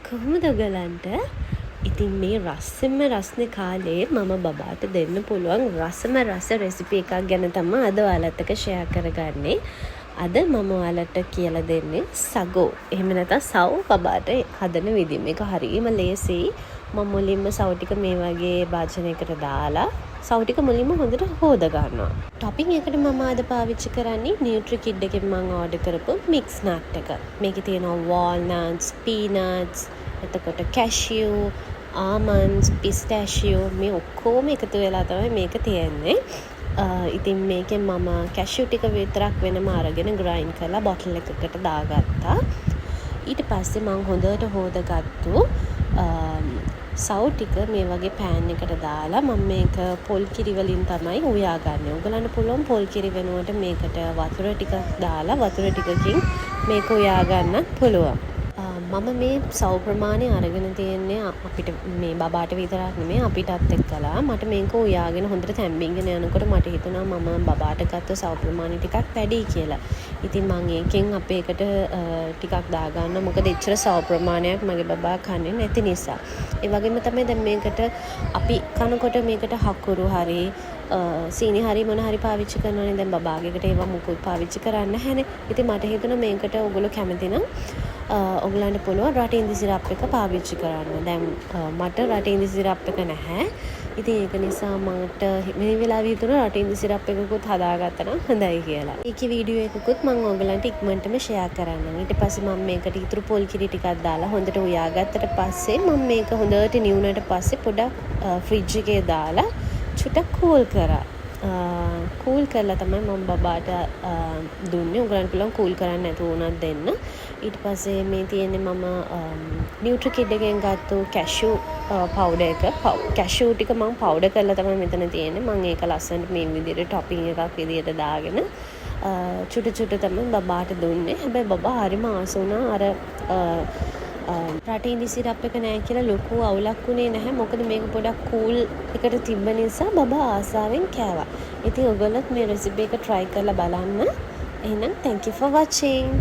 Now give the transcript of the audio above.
කොහොමද ඔයගලන්ට? ඉතින් මේ රස්සෙම රස්නේ කාලේ මම බබාට දෙන්න පුළුවන් රසම රස රෙසිපි එකක් ගැන තමයි අද ඔයාලත් එක්ක ෂෙයා කරගන්නේ. අද මම ඔයාලට කියලා දෙන්නේ සගෝ. එහෙම නැත්නම් සව් බබාට හදන විදිහ. මේක හරියම ලේසියි. මම මුලින්ම සව් ටික මේ වගේ භාජනයකට දාලා සව් ටික මුලින්ම හොඳට හොද ගන්නවා. ටොපින් එකට මම අද පාවිච්චි කරන්නේ නියුට්‍රිකිඩ් එකෙන් මම ඕඩර් කරපු මික්ස් නට් එක. මේකේ තියෙනවා walnuts, peanuts, එතකොට cashew, almonds, pistachio මේ ඔක්කොම එකතු වෙලා තමයි මේක තියෙන්නේ. ඉතින් මේකෙන් මම cashew ටික විතරක් වෙනම අරගෙන ග්‍රයින්ඩ් කරලා බොටල් එකකට දාගත්තා. ඊට පස්සේ මම හොඳට හොදගත්තු සව් ටික මේ වගේ පෑන් එකට දාලා මම මේක පොල් කිරි වලින් තමයි උයාගන්නේ. ඔයගලන්ට පුළුවන් පොල් කිරි වෙනුවට මේකට වතුර ටිකක් දාලා වතුර ටිකකින් මේක උයා ගන්නත් පුළුවන්. මම මේ සව් ප්‍රමාණය අරගෙන තියෙන්නේ අපිට මේ බබාට විතරක් නෙමෙයි අපිටත් එක්කලා. මට මේක උයාගෙන හොඳට තැම්බින්ගෙන යනකොට මට හිතුණා මම බබාට ගත්ත සව් ප්‍රමාණය ටිකක් වැඩි කියලා. ඉතින් මම ඒකෙන් අපේ එකට ටිකක් දාගන්න. මොකද එච්චර සව් ප්‍රමාණයක් මගේ බබා කන්නේ නැති නිසා. ඒ වගේම තමයි දැන් මේකට අපි කනකොට මේකට හකුරු හරි සීනි හරි මොන හරි පාවිච්චි කරනවනේ. දැන් බබාගේකට ඒවා මුකුත් පාවිච්චි කරන්න නැහැනේ. ඉතින් මට හිතුණා මේකට ඔයගොල්ලෝ කැමති නම් ඔයගලන්ට පුළුවන් රටින්දි සිරප් එක පාවිච්චි කරන්න. දැන් මට රටින්දි සිරප් එක නැහැ. ඉතින් ඒක නිසා මට මේ වෙලාවේ හිතුණා රටින්දි සිරප් එකකුත් හදාගත්තා නම් හොඳයි කියලා. ඒකේ වීඩියෝ එකකුත් මම ඔයගලන්ට ඉක්මනටම ෂෙයා කරන්නම්. ඊට පස්සේ මම මේකට ඉතුරු පොල් කිරි ටිකක් දාලා හොඳට උයාගත්තට පස්සේ මම මේක හොඳට නිවුනට පස්සේ පොඩක් ෆ්‍රිජ් එකේ දාලා චුට්ටක් කූල් කරා. කූල් කරලා තමයි මම බබාට දුන්නේ. උගලන්ට පුළුවන් කූල් කරන්න නැතුව උනත් දෙන්න. ඊට පස්සේ මේ තියෙන්නේ මම නියුට්‍රිකිඩ් එකෙන් ගත්තු කැෂු පවුඩර් එක. කැෂු ටික මම පවුඩර් කරලා තමයි මෙතන තියෙන්නේ. මම ඒක ලස්සනට මේ විදිහට ටොපින් එකක් විදිහට දාගෙන චුටු චුටු තමයි බබාට දුන්නේ. හැබැයි බබා හරිම ආස වුණා අර රටින්දි සිරප් එක නැහැ කියලා ලොකු අවුලක් වුණේ නැහැ. මොකද මේක පොඩක් කූල් එකට තිබ්බ නිසා බබා ආසාවෙන් කෑවා. ඉතින් ඔයගොල්ලොත් මේ රෙසිපි එක try කරලා බලන්න. එහෙනම් thank you for watching.